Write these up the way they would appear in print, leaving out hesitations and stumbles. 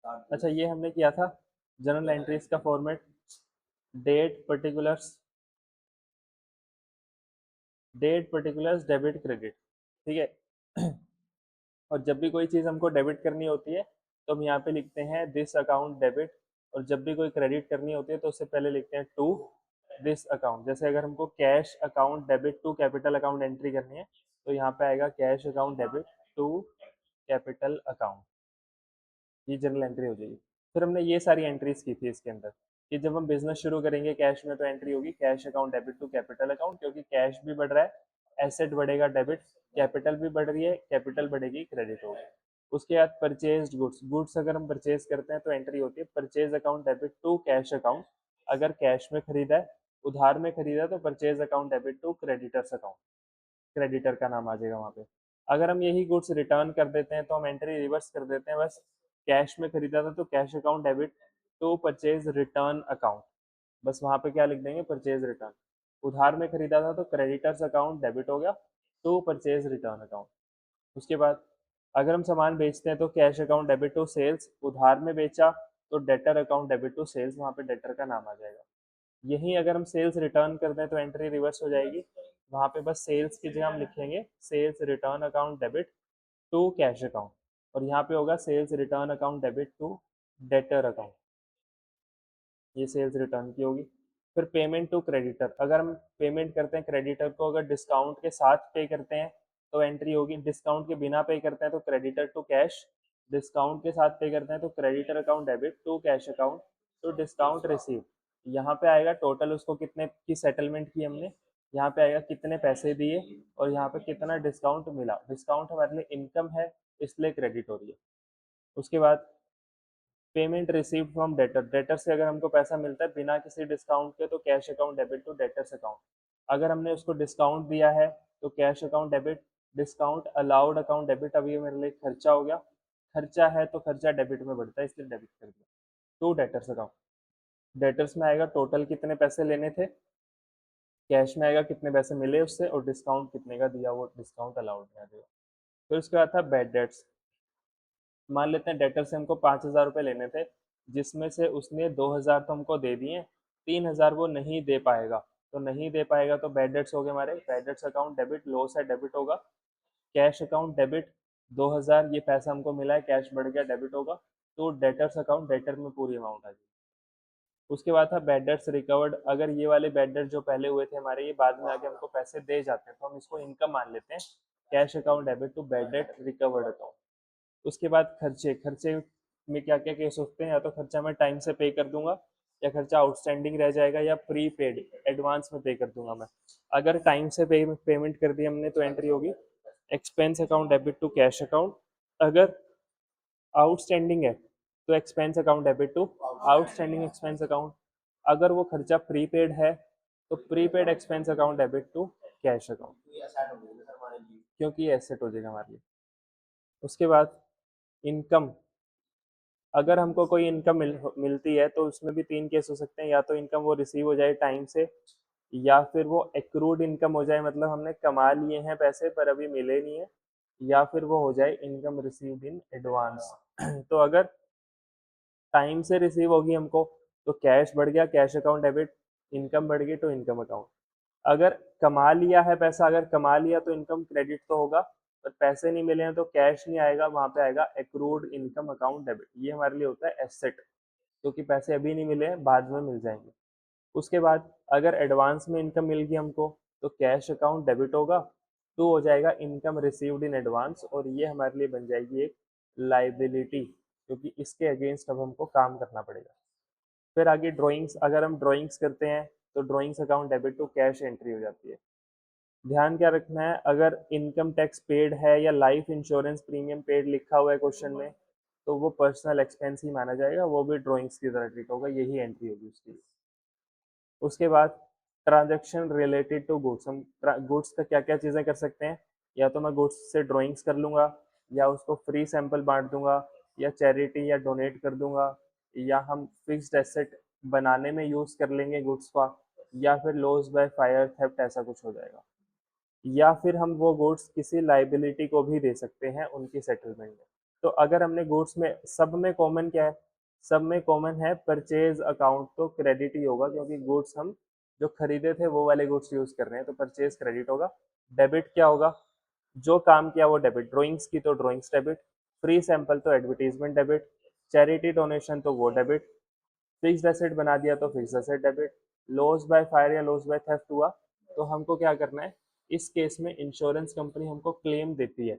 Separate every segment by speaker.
Speaker 1: अच्छा, ये हमने किया था जर्नल एंट्रीज का format, date particulars, date particulars debit credit, ठीक है। और जब भी कोई चीज़ हमको डेबिट करनी होती है तो हम यहाँ पे लिखते हैं दिस अकाउंट डेबिट, और जब भी कोई क्रेडिट करनी होती है तो उससे पहले लिखते हैं टू दिस अकाउंट। जैसे अगर हमको cash account debit to capital account entry करनी है तो यहाँ पे आएगा cash account debit to capital account, ये जनरल एंट्री हो जाएगी। फिर हमने ये सारी एंट्रीज की थी इसके अंदर कि जब हम बिजनेस शुरू करेंगे कैश में तो एंट्री होगी cash account debit to capital account, क्योंकि कैश भी बढ़ रहा है, एसेट बढ़ेगा डेबिट, कैपिटल भी बढ़ रही है, कैपिटल बढ़ेगी क्रेडिट होगी। उसके बाद परचेज गुड्स, गुड्स अगर हम परचेज करते हैं तो एंट्री होती है purchase account debit to cash account. अगर कैश में खरीदा है, उधार में खरीदा है तो purchase account debit to creditors account, creditor का नाम आ जाएगा वहाँ पे। अगर हम यही गुड्स रिटर्न कर देते हैं तो हम एंट्री रिवर्स कर देते हैं, बस कैश में खरीदा था तो cash account debit to purchase return account, बस वहाँ पे क्या लिख देंगे परचेज रिटर्न। उधार में खरीदा था तो क्रेडिटर्स अकाउंट डेबिट हो गया टू परचेज रिटर्न अकाउंट। उसके बाद अगर हम सामान बेचते हैं तो cash account debit to sales, उधार में बेचा तो debtor account debit to sales, वहाँ पे डेटर का नाम आ जाएगा। यही अगर हम सेल्स रिटर्न कर दें तो एंट्री रिवर्स हो जाएगी, वहाँ पे बस सेल्स की जगह हम लिखेंगे sales return account debit to cash account, और यहाँ पे होगा sales return account debit to debtor account, ये सेल्स रिटर्न की होगी। फिर पेमेंट टू क्रेडिटर, अगर हम पेमेंट करते हैं क्रेडिटर को, अगर डिस्काउंट के साथ पे करते हैं तो एंट्री होगी, डिस्काउंट के बिना पे करते हैं तो क्रेडिटर टू कैश, डिस्काउंट के साथ पे करते हैं तो creditor account debit to cash account to discount receive. यहाँ पे आएगा टोटल उसको कितने की सेटलमेंट की हमने, यहाँ पे आएगा कितने पैसे दिए और यहाँ पे कितना डिस्काउंट मिला। डिस्काउंट हमारे लिए इनकम है इसलिए क्रेडिट हो रही है। उसके बाद payment receive from debtor, debtor से अगर हमको पैसा मिलता है बिना किसी डिस्काउंट के तो cash account debit to debtors account. अगर हमने उसको डिस्काउंट दिया है तो cash account debit, discount allowed account debit. अब ये मेरे लिए खर्चा हो गया, खर्चा है तो खर्चा डेबिट में बढ़ता है इसलिए डेबिट कर दिया टू डेटर्स अकाउंट। डेटर्स में आएगा टोटल कितने पैसे लेने थे, कैश में आएगा कितने पैसे मिले उससे, और डिस्काउंट कितने का दिया वो डिस्काउंट अलाउड में आ जाएगा। फिर उसके बाद था बैड डेट्स। मान लेते हैं डेटर से हमको 5,000 रुपये लेने थे, जिसमें से उसने 2,000 तो हमको दे दिए, 3,000 वो नहीं दे पाएगा, तो नहीं दे पाएगा तो बैड डेट्स हो गए हमारे। Bad debts account debit, loss है डेबिट होगा। कैश अकाउंट डेबिट 2,000 ये पैसा हमको मिला है, कैश बढ़ गया डेबिट होगा, तो डेटर्स अकाउंट डेटर में पूरी अमाउंट आ जाएगी। उसके बाद था बैड डेट्स रिकवर्ड, अगर ये वाले बैड डेट जो पहले हुए थे हमारे ये बाद में आके हमको पैसे दे जाते हैं तो हम इसको इनकम मान लेते हैं, cash account debit to bad debt recovered account. उसके बाद खर्चे, खर्चे में क्या क्या केस होते हैं, या तो खर्चा मैं टाइम से पे कर दूंगा, या खर्चा आउटस्टैंडिंग रह जाएगा, या प्री पेड एडवांस में पे कर दूंगा मैं। अगर टाइम से पेमेंट कर दी हमने तो एंट्री होगी expense account debit to cash account. अगर आउटस्टैंडिंग है तो expense account debit to outstanding expense account. अगर वो खर्चा प्रीपेड है तो prepaid expense account debit to cash account, क्योंकि ये एसेट हो जाएगा हमारे लिए। उसके बाद इनकम, अगर हमको कोई इनकम मिलती है तो उसमें भी तीन केस हो सकते हैं, या तो इनकम वो रिसीव हो जाए टाइम से, या फिर वो एक्रूड इनकम हो जाए, मतलब हमने कमा लिए हैं पैसे पर अभी मिले नहीं है, या फिर वो हो जाए इनकम रिसीव्ड इन एडवांस। तो अगर टाइम से रिसीव होगी हमको तो कैश बढ़ गया, कैश अकाउंट डेबिट, इनकम बढ़ गई तो इनकम अकाउंट। अगर कमा लिया है पैसा, अगर कमा लिया तो इनकम क्रेडिट तो होगा, पर पैसे नहीं मिले हैं तो कैश नहीं आएगा, वहां पे आएगा एक्रूड इनकम अकाउंट डेबिट। ये हमारे लिए होता है एसेट, क्योंकि पैसे अभी नहीं मिले हैं, बाद में मिल जाएंगे। उसके बाद अगर एडवांस में इनकम मिल गई हमको तो कैश अकाउंट डेबिट होगा, तो हो जाएगा इनकम रिसीव्ड इन एडवांस, और ये हमारे लिए बन जाएगी एक लाइबिलिटी, क्योंकि इसके अगेंस्ट अब हमको काम करना पड़ेगा। फिर आगे ड्राइंग्स, अगर हम ड्राइंग्स करते हैं तो drawings account debit to cash entry हो जाती है। ध्यान क्या रखना है, अगर इनकम टैक्स पेड है या लाइफ इंश्योरेंस प्रीमियम पेड लिखा हुआ है क्वेश्चन में तो वो पर्सनल एक्सपेंस ही माना जाएगा, वो भी ड्राइंग्स की तरह ट्रीट होगा, यही एंट्री होगी उसकी। उसके बाद ट्रांजैक्शन रिलेटेड टू गुड्स, हम गुड्स का क्या क्या चीज़ें कर सकते हैं, या तो मैं गुड्स से ड्राइंग्स कर लूँगा, या उसको फ्री सैंपल बांट दूंगा, या चैरिटी या डोनेट कर दूंगा, या हम फिक्स्ड एसेट बनाने में यूज़ कर लेंगे गुड्स का, या फिर लॉस बाय फायर थेफ्ट ऐसा कुछ हो जाएगा, या फिर हम वो गुड्स किसी लाइबिलिटी को भी दे सकते हैं उनकी सेटलमेंट में। तो अगर हमने गुड्स में सब में कॉमन क्या है, सब में कॉमन है परचेज अकाउंट, तो क्रेडिट ही होगा क्योंकि गुड्स हम जो खरीदे थे वो वाले गुड्स यूज कर रहे हैं, तो परचेज क्रेडिट होगा। डेबिट क्या होगा, जो काम किया वो डेबिट, ड्राइंग्स की तो ड्राइंग्स डेबिट, फ्री सैंपल तो एडवर्टीजमेंट डेबिट, चैरिटी डोनेशन तो वो डेबिट, फिक्स्ड एसेट बना दिया तो fixed asset debit, loss by fire या लॉस बाय थेफ्ट हुआ तो हमको क्या करना है, इस केस में इंश्योरेंस कंपनी हमको क्लेम देती है।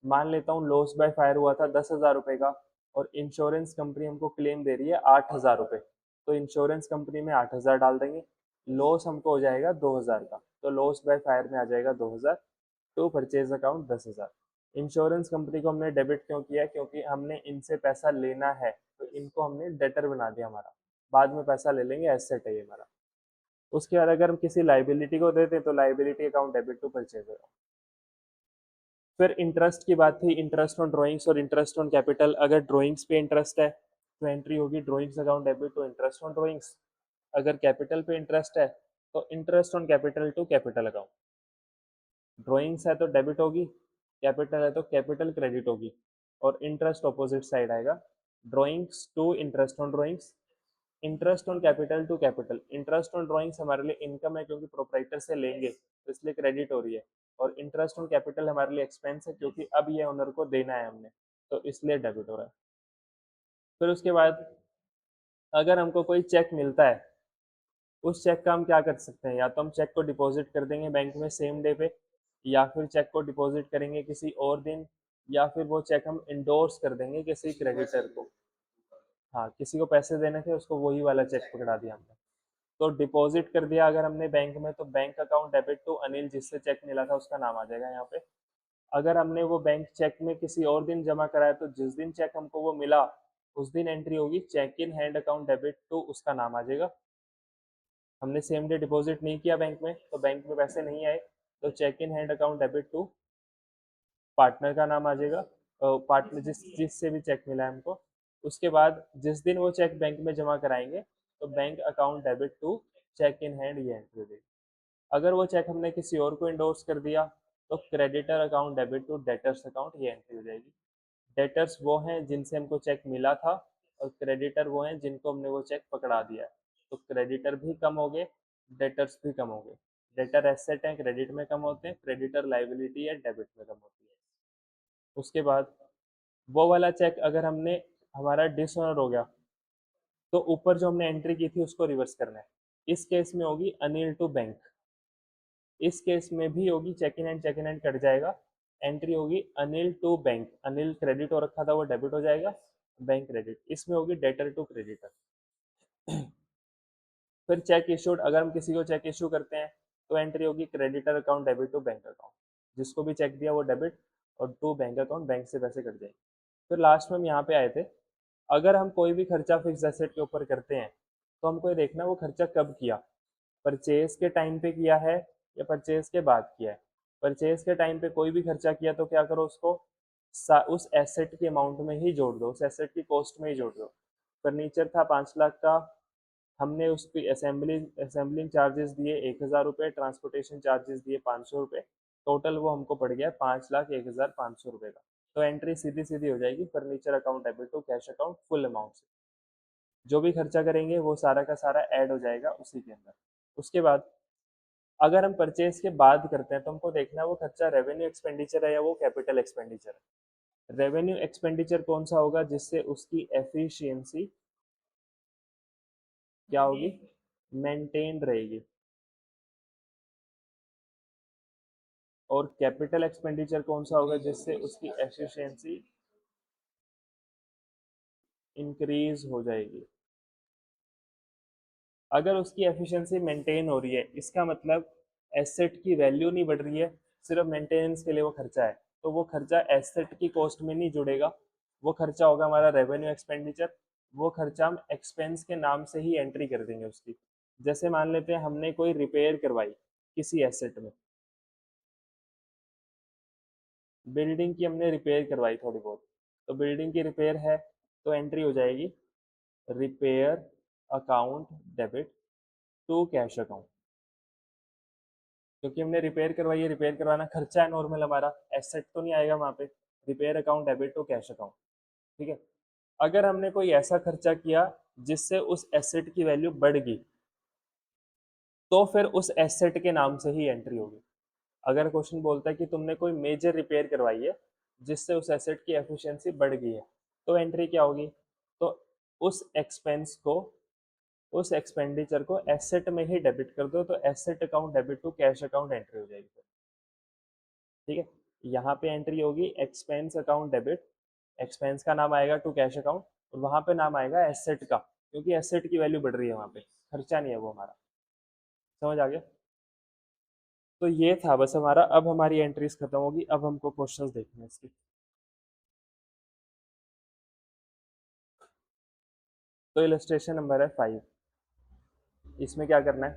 Speaker 1: मान लेता हूँ लॉस बाय फायर हुआ था 10,000 रुपए का और इंश्योरेंस कंपनी हमको क्लेम दे रही है 8,000 रुपए, तो इंश्योरेंस कंपनी में 8,000 डाल देंगे, लॉस हमको हो जाएगा 2,000 का, तो लॉस बाय फायर में आ जाएगा 2,000, to purchase account 10,000। Insurance company को हमने डेबिट क्यों किया, क्योंकि हमने इनसे पैसा लेना है, तो इनको हमने डेटर बना दिया हमारा, बाद में पैसा ले लेंगे, एसेट है ये हमारा। उसके बाद अगर हम किसी लाइबिलिटी को देते हैं तो liability account debit to purchase account. फिर इंटरेस्ट की बात थी, इंटरेस्ट ऑन ड्राइंग्स और इंटरेस्ट ऑन कैपिटल, अगर ड्राइंग्स पे इंटरेस्ट है तो एंट्री होगी drawings account debit to interest on drawings, अगर कैपिटल पे इंटरेस्ट है तो interest on capital to capital account, drawings है तो डेबिट होगी, कैपिटल है तो कैपिटल क्रेडिट होगी, और इंटरेस्ट ऑपोजिट साइड आएगा, drawings to interest on drawings, interest on capital to capital, interest on drawings हमारे लिए इनकम है क्योंकि प्रोप्राइटर से लेंगे तो इसलिए क्रेडिट हो रही है, और इंटरेस्ट ऑन कैपिटल हमारे लिए एक्सपेंस है क्योंकि अब ये ओनर को देना है हमने, तो इसलिए डेबिट हो रहा है। फिर उसके बाद अगर हमको कोई चेक मिलता है, उस चेक का हम क्या कर सकते हैं, या तो हम चेक को डिपॉजिट कर देंगे बैंक में सेम डे पे, या फिर चेक को डिपॉजिट करेंगे किसी और दिन, या फिर वो चेक हम इंडोर्स कर देंगे किसी क्रेडिटर को। हाँ, किसी को पैसे देने थे उसको वही वाला चेक पकड़ा दिया हमने। तो डिपॉजिट कर दिया अगर हमने बैंक में, तो bank account debit to Anil, जिससे चेक मिला था उसका नाम आ जाएगा यहाँ पे। अगर हमने वो बैंक चेक में किसी और दिन जमा कराया तो जिस दिन चेक हमको वो मिला उस दिन एंट्री होगी cheque in hand account debit to, उसका नाम आ जाएगा। हमने सेम डे डिपॉजिट नहीं किया बैंक में तो बैंक में पैसे नहीं आए, तो cheque in hand account debit to partner का नाम आ जाएगा, पार्टनर जिससे भी चेक मिला है हमको। उसके बाद जिस दिन वो चेक बैंक में जमा कराएंगे तो bank account debit to cheque in hand, ये एंट्री देगी। अगर वो चेक हमने किसी और को इंडोर्स कर दिया तो creditor account debit to debtors account, ये एंट्री हो जाएगी। डेटर्स वो हैं जिनसे हमको चेक मिला था और क्रेडिटर वो हैं जिनको हमने वो चेक पकड़ा दिया है, तो क्रेडिटर भी कम हो गए, डेटर्स भी कम हो गए। डेटर एसेट है, क्रेडिट में कम होते हैं, क्रेडिटर लाइबिलिटी है, डेबिट में कम होती है। उसके बाद वो वाला चेक अगर हमने, हमारा डिसऑनर हो गया, तो ऊपर जो हमने एंट्री की थी उसको रिवर्स करना है। इस केस में होगी अनिल टू बैंक, इस केस में भी होगी चेक इन एंड कट जाएगा, एंट्री होगी Anil to bank, Anil credit हो रखा था वो डेबिट हो जाएगा, बैंक क्रेडिट, इसमें होगी डेटर टू क्रेडिटर। फिर चेक इशूड, अगर हम किसी को चेक इशू करते हैं तो एंट्री होगी creditor account debit to bank account, जिसको भी चेक दिया वो डेबिट, और टू बैंक अकाउंट, बैंक से पैसे कट जाएंगे। फिर लास्ट में हम यहाँ पे आए थे, अगर हम कोई भी खर्चा फिक्स एसेट के ऊपर करते हैं तो हमको ये देखना वो खर्चा कब किया, परचेज के टाइम पे किया है या परचेज के बाद किया है। परचेज के टाइम पे कोई भी खर्चा किया तो क्या करो, उसको उस एसेट के अमाउंट में ही जोड़ दो, उस एसेट की कॉस्ट में ही जोड़ दो। फर्नीचर था 5 लाख का, हमने उसकी असेंबलिंग चार्जेस दिए 1,000 रुपये, ट्रांसपोर्टेशन चार्जेस दिए 500 रुपये, टोटल वो हमको पड़ गया 5,01,500 रुपये का। तो एंट्री सीधी सीधी हो जाएगी furniture account debit to cash account full amount से, जो भी खर्चा करेंगे वो सारा का सारा ऐड हो जाएगा उसी के अंदर। उसके बाद अगर हम परचेज के बाद करते हैं तो हमको देखना है वो खर्चा रेवेन्यू एक्सपेंडिचर है या वो कैपिटल एक्सपेंडिचर है। रेवेन्यू एक्सपेंडिचर कौन सा होगा जिससे उसकी एफिशिएंसी क्या होगी, मेंटेन रहेगी, और कैपिटल एक्सपेंडिचर कौन सा होगा जिससे उसकी एफिशिएंसी इंक्रीज हो जाएगी। अगर उसकी एफिशिएंसी मेंटेन हो रही है इसका मतलब एसेट की वैल्यू नहीं बढ़ रही है, सिर्फ मेंटेनेंस के लिए वो खर्चा है, तो वो खर्चा एसेट की कॉस्ट में नहीं जुड़ेगा, वो खर्चा होगा हमारा रेवेन्यू एक्सपेंडिचर, वो खर्चा हम एक्सपेंस के नाम से ही एंट्री कर देंगे उसकी। जैसे मान लेते हैं हमने कोई रिपेयर करवाई किसी एसेट में, बिल्डिंग की हमने रिपेयर करवाई थोड़ी बहुत, तो बिल्डिंग की रिपेयर है तो एंट्री हो जाएगी repair account debit to cash account, क्योंकि हमने रिपेयर करवाई है, रिपेयर करवाना खर्चा है नॉर्मल हमारा, एसेट तो नहीं आएगा वहाँ पे, repair account debit to cash account. ठीक है, अगर हमने कोई ऐसा खर्चा किया जिससे उस एसेट की वैल्यू बढ़ गई, तो फिर उस एसेट के नाम से ही एंट्री होगी। अगर क्वेश्चन बोलता है कि तुमने कोई मेजर रिपेयर करवाई है जिससे उस एसेट की एफिशिएंसी बढ़ गई है, तो एंट्री क्या होगी? तो उस एक्सपेंस को, उस एक्सपेंडिचर को एसेट में ही डेबिट कर दो, तो asset account debit to cash account entry हो जाएगी। ठीक है, यहाँ पे एंट्री होगी एक्सपेंस अकाउंट डेबिट, एक्सपेंस का नाम आएगा टू कैश अकाउंट, और वहां पे नाम आएगा एसेट का, क्योंकि एसेट की वैल्यू बढ़ रही है, वहां पे खर्चा नहीं है वो हमारा। समझ आ गया? तो ये था बस हमारा। अब हमारी एंट्रीज खत्म होगी, अब हमको क्वेश्चंस देखने हैं इसकी। तो इलस्ट्रेशन नंबर है 5, इसमें क्या करना है?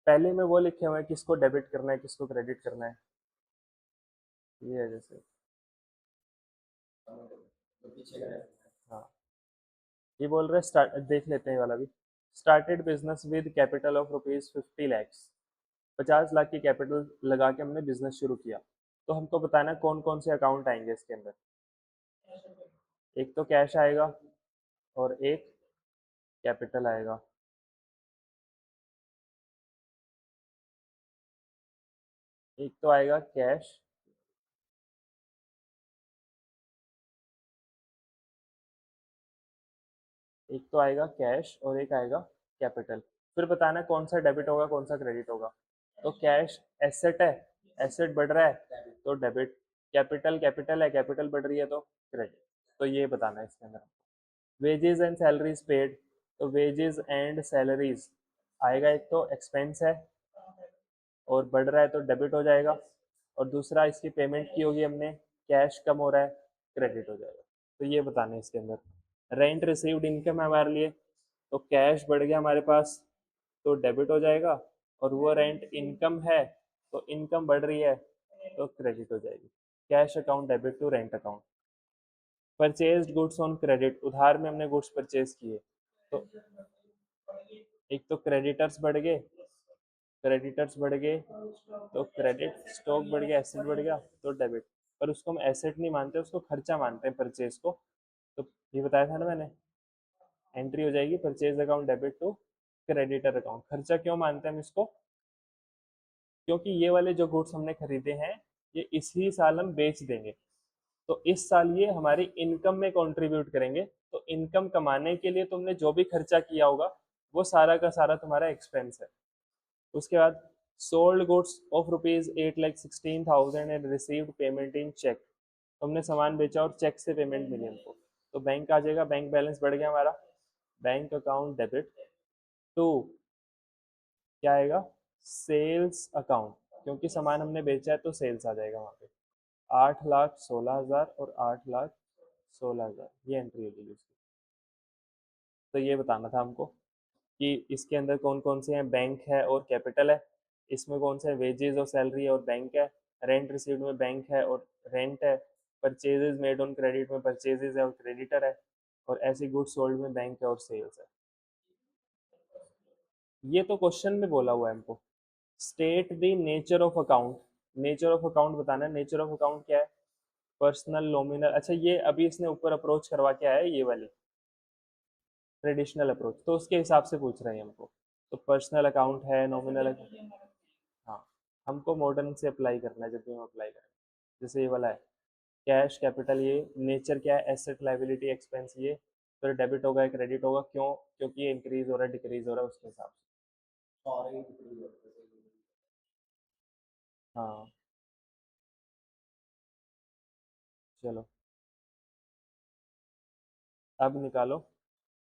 Speaker 1: पहले में वो लिखे हुए हैं किसको डेबिट करना है किसको क्रेडिट करना है। ये है जैसे, हाँ, ये बोल रहे स्टार्ट, देख लेते हैं ये वाला भी। Started business with capital of rupees 50 lakhs, 50 lakh की कैपिटल लगा के हमने बिजनेस शुरू किया। तो हमको बताना कौन कौन से अकाउंट आएंगे इसके अंदर। एक तो कैश आएगा और एक कैपिटल आएगा। एक तो आएगा कैश, एक तो आएगा कैश और एक आएगा कैपिटल। फिर बताना कौन सा डेबिट होगा कौन सा क्रेडिट होगा। तो कैश एसेट है, एसेट बढ़ रहा है तो डेबिट, कैपिटल कैपिटल है, कैपिटल बढ़ रही है तो क्रेडिट। तो ये बताना है इसके अंदर। वेजेस एंड सैलरीज पेड, तो वेजेस एंड सैलरीज आएगा, एक तो एक्सपेंस है और बढ़ रहा है तो डेबिट हो जाएगा, और दूसरा इसकी पेमेंट की होगी हमने, कैश कम हो रहा है, क्रेडिट हो जाएगा। तो ये बताना है इसके अंदर। रेंट रिसीव्ड इनकम है हमारे लिए, तो कैश बढ़ गया हमारे पास तो डेबिट हो जाएगा, और वो रेंट इनकम है तो इनकम बढ़ रही है तो क्रेडिट हो जाएगी। Cash account debit to rent account. Purchase goods on credit, उधार में हमने गुड्स परचेज किए, तो एक तो क्रेडिटर्स बढ़ गए, क्रेडिटर्स बढ़ गए तो क्रेडिट, स्टॉक बढ़ गया, एसेट बढ़ गया तो डेबिट। पर उसको हम एसेट नहीं मानते, उसको खर्चा मानते हैं परचेज को। तो ये बताया था ना मैंने, एंट्री हो जाएगी purchase account debit to creditor account. खर्चा क्यों मानते हैं हम इसको? क्योंकि ये वाले जो गुड्स हमने खरीदे हैं ये इसी साल हम बेच देंगे, तो इस साल ये हमारी इनकम में कंट्रीब्यूट करेंगे। तो इनकम कमाने के लिए तुमने जो भी खर्चा किया होगा वो सारा का सारा तुम्हारा एक्सपेंस है। उसके बाद sold goods of rupees 8,16,000 and received payment in cheque, तुमने सामान बेचा और चेक से पेमेंट मिली हमको, तो बैंक आ जाएगा, बैंक बैलेंस बढ़ गया हमारा, बैंक अकाउंट डेबिट टू, क्या आएगा? सेल्स अकाउंट, क्योंकि सामान हमने बेचा है तो सेल्स आ जाएगा वहाँ पे। 8,16,000 और 8,16,000 ये एंट्री हो जाएगी उसकी। तो ये बताना था हमको कि इसके अंदर कौन कौन से हैं, बैंक है और कैपिटल है, इसमें कौन से वेजेस और सैलरी है और बैंक है, रेंट रिसीव्ड में बैंक है और रेंट है, परचेजेस मेड ऑन क्रेडिट में परचेजेस है और क्रेडिटर है, और ऐसे गुड्स सोल्ड में बैंक है और सेल्स है। ये तो क्वेश्चन में बोला हुआ है हमको। State the nature of account, nature of account बताना है। नेचर ऑफ अकाउंट क्या है? Personal, nominal. अच्छा, ये अभी इसने ऊपर अप्रोच करवा के आया है ये वाली ट्रेडिशनल अप्रोच, तो उसके हिसाब से पूछ रहे हैं हमको। तो पर्सनल अकाउंट है, नॉमिनल, हाँ, हमको मॉडर्न से अप्लाई करना है जब भी हम अप्लाई करें। जैसे ये वाला है कैश कैपिटल, ये नेचर क्या है? एसेट लाइबिलिटी एक्सपेंस, ये फिर डेबिट होगा या क्रेडिट होगा, क्यों? क्योंकि ये इंक्रीज हो रहा है डिक्रीज हो रहा है उसके हिसाब से। हाँ, चलो अब निकालो,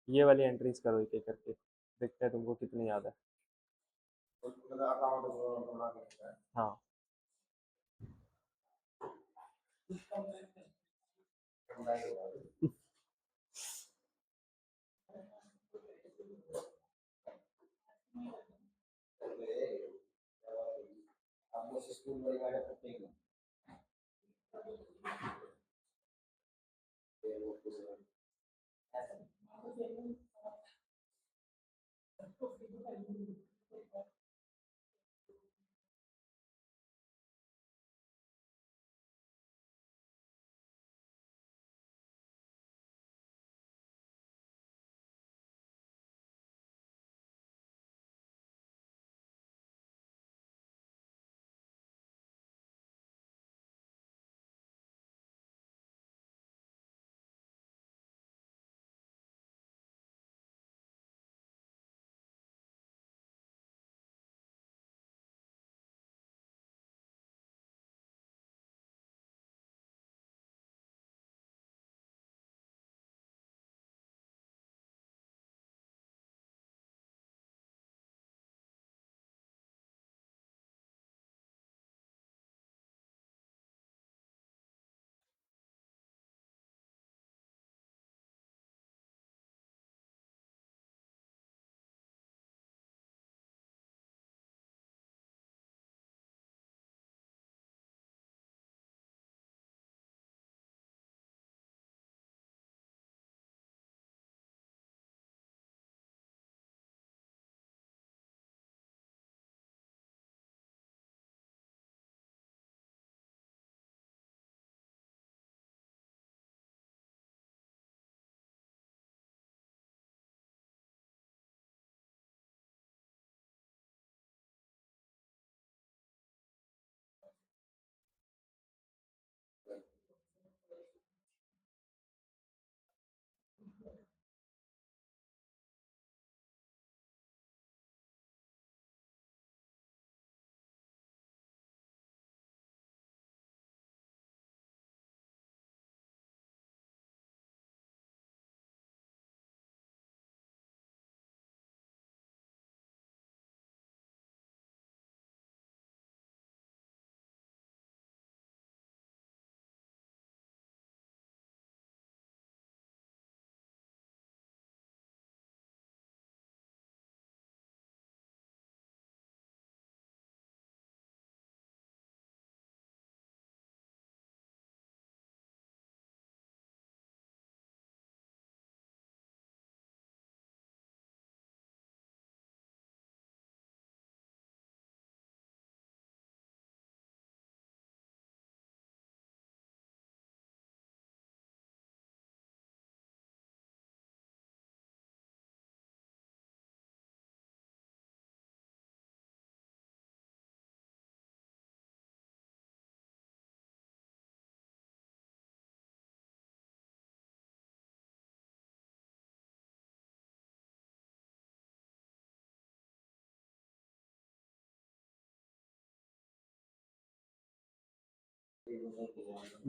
Speaker 1: ये वाली एंट्रीज करो एक एक करके, देखते हैं तुमको कितनी याद है। हाँ,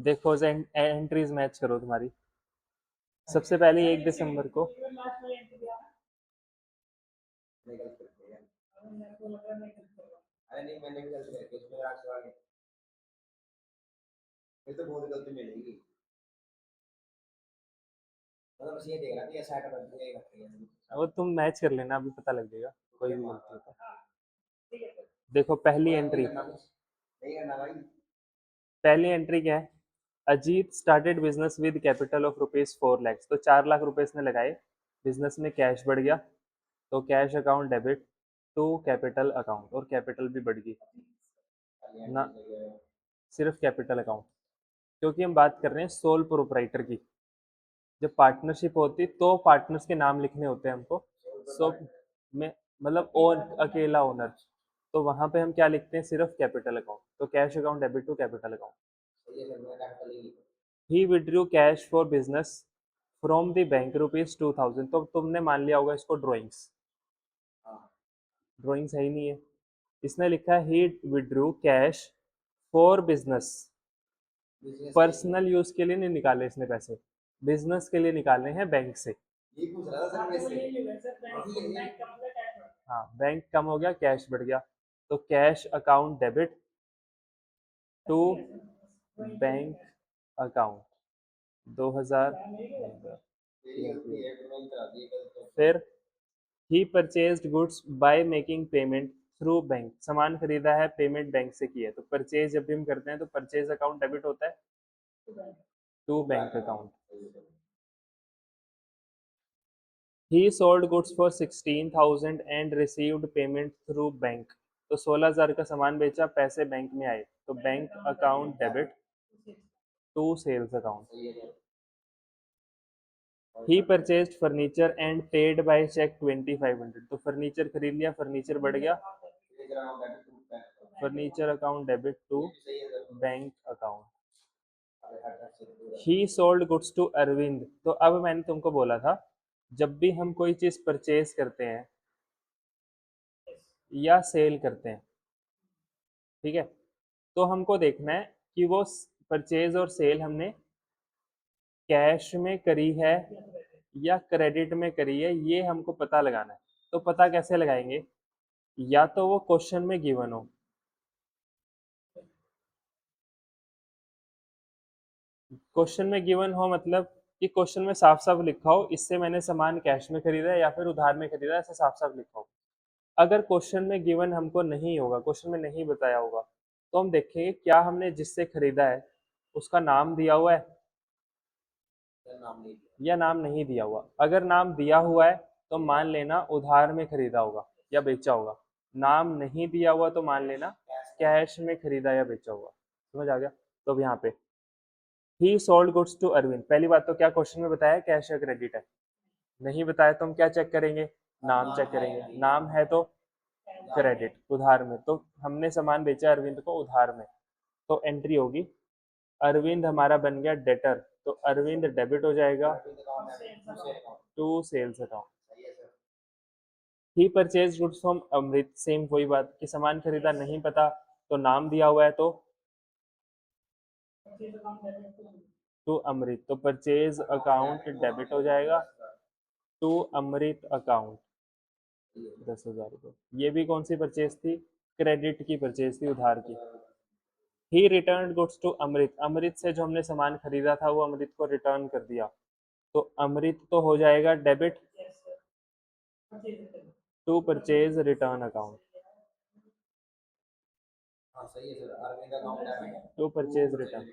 Speaker 1: देखो एंट्रीज मैच करो तुम्हारी। सबसे पहले 1 दिसंबर को वो तुम मैच कर लेना, अभी पता लग जाएगा कोई भी गलती हो तो। देखो पहली एंट्री क्या है? Ajit started business with capital of rupees 4 lakh, तो 4 लाख रुपए इसने लगाए, बिजनेस में कैश बढ़ गया, तो cash account debit to capital account, और कैपिटल भी बढ़ गई ना, सिर्फ कैपिटल अकाउंट, क्योंकि हम बात कर रहे हैं सोल प्रोपराइटर की। जब पार्टनरशिप होती तो पार्टनर्स के नाम लिखने होते हैं हमको, सो में मतलब ओन अकेला ओनर, तो वहां पे हम क्या लिखते हैं? सिर्फ कैपिटल अकाउंट, तो cash account debit to capital account. He withdrew cash for business from the bank rupees 2000, तो तुमने मान लिया होगा इसको ड्रॉइंग्स, ड्रॉइंग्स है ही नहीं है। इसने लिखा है ही withdrew cash for business, personal use के लिए नहीं निकाले इसने पैसे, बिजनेस के लिए निकाले हैं बैंक से। हाँ, बैंक कम हो गया, कैश बढ़ गया, तो cash account debit to bank account 2000। फिर ही purchased goods by making payment through bank, सामान खरीदा है, पेमेंट बैंक से की है, तो परचेज जब भी हम करते हैं तो परचेज अकाउंट डेबिट होता है to bank account. He sold goods for 16,000 and received payment through bank, तो 16,000 का सामान बेचा, पैसे बैंक में आए, तो bank account debit to sales account. He purchased furniture and paid by cheque 2500, तो फर्नीचर खरीद लिया, फर्नीचर बढ़ गया, furniture account debit to bank account. He sold goods to Arvind, तो अब मैंने तुमको बोला था जब भी हम कोई चीज परचेज करते हैं या सेल करते हैं, ठीक है, तो हमको देखना है कि वो परचेज और सेल हमने कैश में करी है या क्रेडिट में करी है, ये हमको पता लगाना है। तो पता कैसे लगाएंगे? या तो वो क्वेश्चन में गिवन हो, क्वेश्चन में गिवन हो मतलब कि क्वेश्चन में साफ साफ लिखा हो इससे मैंने सामान कैश में खरीदा है या फिर उधार में खरीदा है, ऐसा साफ साफ लिखा हो। अगर क्वेश्चन में गिवन हमको नहीं होगा, क्वेश्चन में नहीं बताया होगा, तो हम देखेंगे क्या हमने जिससे खरीदा है उसका नाम दिया हुआ है या नाम नहीं दिया हुआ। अगर नाम दिया हुआ है तो मान लेना उधार में खरीदा होगा या बेचा होगा, नाम नहीं दिया हुआ तो मान लेना कैश में खरीदा या बेचा होगा। समझ आ गया? तो अब यहाँ पे he sold goods to Arvind, पहली बात तो क्या क्वेश्चन में बताया कैश या क्रेडिट है? नहीं बताया तो हम क्या चेक करेंगे? नाम चेक करेंगे, नाम है तो क्रेडिट, उधार में, तो हमने सामान बेचा अरविंद को उधार में, तो एंट्री होगी अरविंद हमारा बन गया डेटर, तो अरविंद डेबिट हो जाएगा to sales account. He purchase goods from Amrit, same वही बात कि सामान खरीदा नहीं पता तो नाम दिया हुआ है तो टू अमृत, तो परचेज अकाउंट डेबिट हो जाएगा टू अमृत अकाउंट 10,000 रुपये। ये भी कौन सी परचेज थी? क्रेडिट की परचेज थी, उधार की। ही रिटर्न गुड्स टू अमृत, अमृत से जो हमने सामान खरीदा था वो अमृत को रिटर्न कर दिया, तो अमृत तो हो जाएगा debit to purchase return account, to purchase return.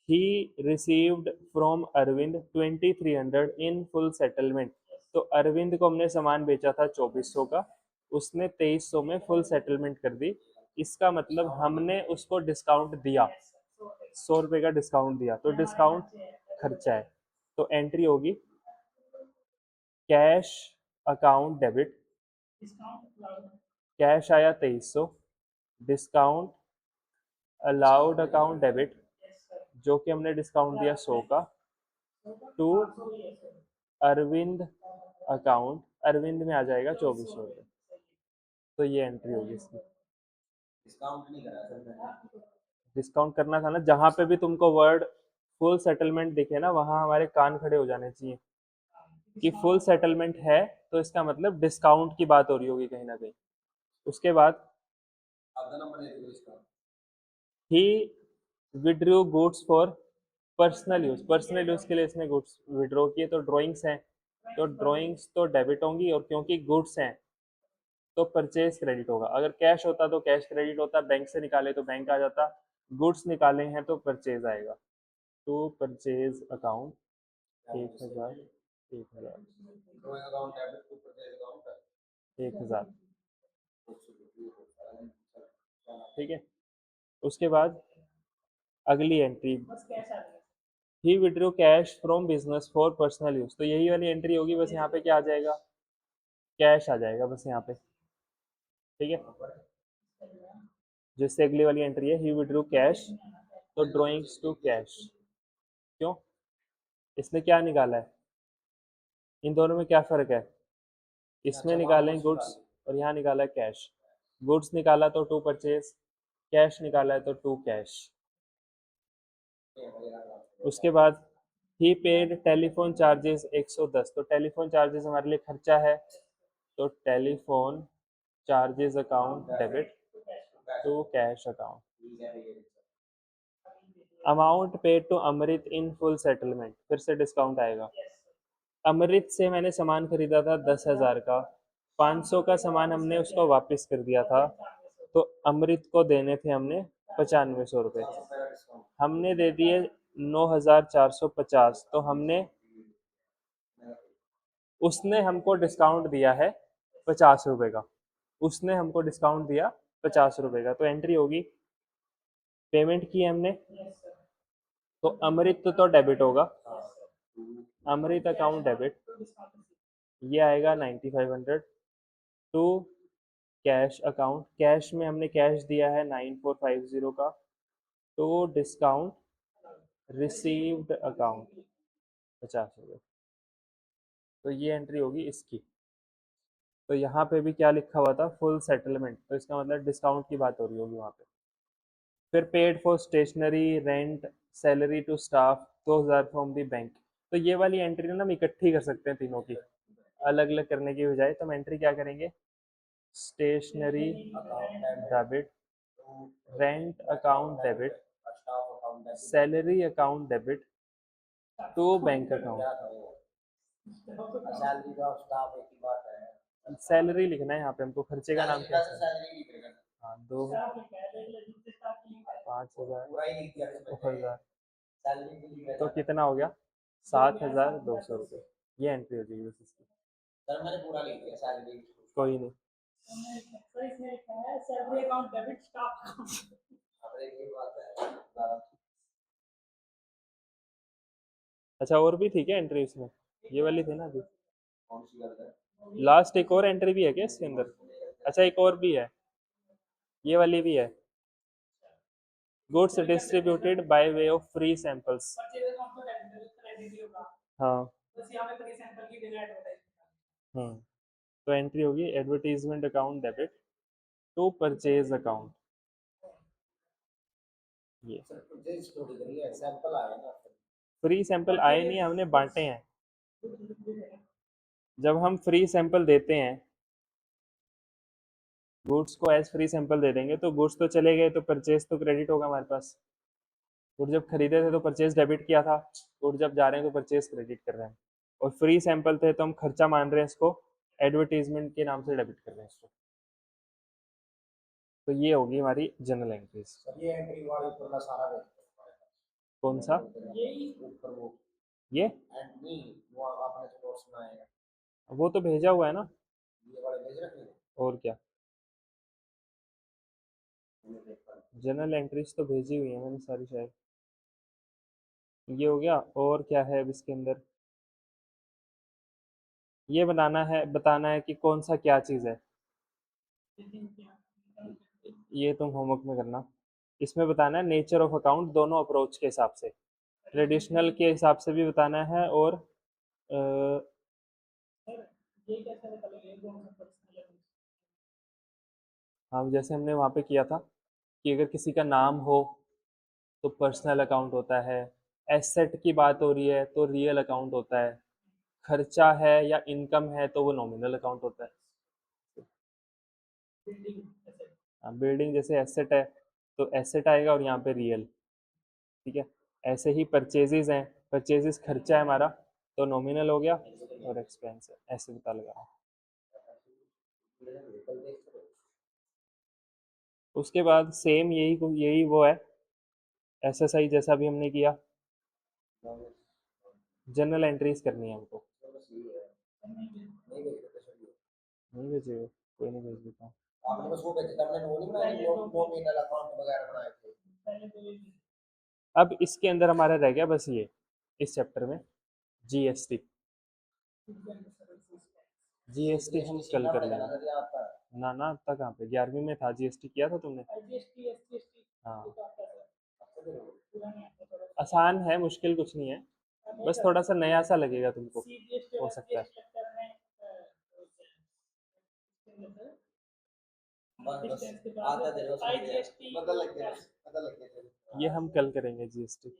Speaker 1: He received from Arvind 2300 in full settlement, तो अरविंद को हमने सामान बेचा था 2400 का, उसने 2300 में फुल सेटलमेंट कर दी, इसका मतलब हमने उसको डिस्काउंट दिया, 100 रुपये का डिस्काउंट दिया, तो डिस्काउंट खर्चा है, तो एंट्री होगी कैश अकाउंट डेबिट, कैश आया 2300, डिस्काउंट अलाउड अकाउंट डेबिट जो कि हमने डिस्काउंट दिया 100 का, टू अरविंद अकाउंट, अरविंद में आ जाएगा 2400 रुपये, तो ये एंट्री होगी इसकी। डिस्काउंट करना था ना, जहाँ पे भी तुमको वर्ड फुल सेटलमेंट दिखे ना, वहाँ हमारे कान खड़े हो जाने चाहिए कि फुल सेटलमेंट है, तो इसका मतलब डिस्काउंट की बात हो रही होगी कहीं ना कहीं। उसके बाद ही withdrew goods for personal use, personal use के लिए इसने गुड्स विड्रॉ किए, तो ड्राइंग्स हैं, तो ड्राइंग्स तो डेबिट होंगी, और क्योंकि गुड्स हैं तो परचेज क्रेडिट होगा। अगर कैश होता तो कैश क्रेडिट होता, बैंक से निकाले तो बैंक आ जाता, गुड्स निकाले हैं तो परचेज आएगा। तो परचेज अकाउंट 1000, 1000, 1000, ठीक है। उसके बाद अगली entry, he withdraw cash from business for personal use, तो यही वाली एंट्री होगी, बस यहाँ पे क्या आ जाएगा, कैश आ जाएगा बस यहाँ पे, ठीक है। जिससे अगली वाली एंट्री है ही विड्रॉ कैश, तो ड्रॉइंग्स टू कैश, क्यों, इसने क्या निकाला है, इन दोनों में क्या फर्क है, इसमें निकालें गुड्स और यहाँ निकाला है कैश, गुड्स निकाला तो टू परचेज, कैश निकाला है तो टू कैश। उसके बाद ही पेड टेलीफोन चार्जेस 110, तो टेलीफोन चार्जेस हमारे लिए खर्चा है, तो telephone charges account debit to cash account. Amount paid to Amrit in full settlement, फिर से डिस्काउंट आएगा। अमृत से मैंने सामान खरीदा था 10,000 का, 500 का सामान हमने उसको वापस कर दिया था, तो अमृत को देने थे हमने 9500 रुपये, हमने दे दिए 9,450, तो हमने, उसने हमको डिस्काउंट दिया है 50 रुपये का, उसने हमको डिस्काउंट दिया 50 रुपये का, तो एंट्री होगी, पेमेंट की हमने, तो अमृत तो डेबिट होगा, अमृत अकाउंट डेबिट, ये आएगा 9500 टू कैश अकाउंट, कैश में हमने कैश दिया है 9450 का, तो डिस्काउंट रिसीव्ड अकाउंट 50 रुपये, तो ये एंट्री होगी इसकी। तो यहाँ पे भी क्या लिखा हुआ था, फुल सेटलमेंट, तो इसका मतलब डिस्काउंट की बात हो रही होगी वहाँ पे। फिर paid for stationery rent salary to staff 2000 from the bank, तो ये वाली एंट्री ना हम इकट्ठी कर सकते हैं तीनों की, अलग अलग करने की बजाय, तो हम एंट्री क्या करेंगे, stationery debit, rent account debit, salary account debit to bank account. Salary लिखना है यहाँ पे हमको, खर्चे का नाम क्या है, हाँ, 5,000, तो कितना हो गया, 7,200 रुपये, ये एंट्री हो जाएगी बस इसकी। कोई नहीं, अच्छा और भी थी क्या एंट्री इसमें, ये वाली थी ना अभी, लास्ट एक और एंट्री भी है क्या इसके अंदर, अच्छा एक और भी है, ये वाली भी है, goods distributed by way of free samples, हाँ, हम्म, तो एंट्री होगी advertisement account debit to purchase account, ये फ्री सैंपल आए नहीं, हमने बांटे हैं, जब हम फ्री सैंपल देते हैं, गुड्स को एज फ्री सैंपल दे देंगे, तो गुड्स तो चले गए, तो परचेज तो क्रेडिट होगा हमारे पास, गुड जब खरीदे थे तो परचेज डेबिट किया था, गुड जब जा रहे हैं तो परचेज क्रेडिट कर रहे हैं, और फ्री सैंपल थे तो हम खर्चा मान रहे हैं इसको, एडवर्टीजमेंट के नाम से डेबिट कर रहे हैं इसको, तो ये होगी हमारी जनरल एंट्रीज। ये एंट्री वाला ऊपर सारा कौन सा, ये वो आपने जो नोट्स बनाए हैं, वो तो भेजा हुआ है ना, ये वाले भेज रखे हैं, और क्या, जनरल एंट्रीज तो भेजी हुई है मैंने सारी शायद, ये हो गया, और क्या है अब इसके अंदर, ये बताना है कि कौन सा क्या चीज़ है, ये तुम होमवर्क में करना, इसमें बताना है नेचर ऑफ अकाउंट दोनों अप्रोच के हिसाब से, ट्रेडिशनल के हिसाब से भी बताना है, और हाँ जैसे हमने वहाँ पे किया था कि अगर किसी का नाम हो तो पर्सनल अकाउंट होता है। एसेट की बात हो रही है तो रियल अकाउंट होता है। खर्चा है या इनकम है तो वो नॉमिनल अकाउंट होता है। बिल्डिंग जैसे एसेट है तो एसेट आएगा और यहाँ पे रियल। ठीक है। ऐसे ही परचेजेस हैं, परचेजेस खर्चा है हमारा तो नॉमिनल हो गया, और एक्सपेंस है, ऐसे पता लगा। उसके बाद सेम यही वो है, एसएसआई जैसा भी हमने किया। जनरल एंट्रीज करनी है हमको। नहीं भेजिए, कोई नहीं भेज देता हूँ। आपने बस वो भेजा था, हमने वो नहीं बनाया, नॉमिनल अकाउंट वगैरह बनाए थे। अब इसके अंदर हमारा रह गया बस ये, इस चैप्टर में जीएसटी। जीएसटी हम कल कर लेंगे। ना ना, अब तक कहाँ पे, 11वीं में था जीएसटी, किया था तुमने? हाँ, आसान है, मुश्किल कुछ नहीं है, बस थोड़ा सा नया सा लगेगा तुमको, हो सकता है। ये हम कल करेंगे जीएसटी।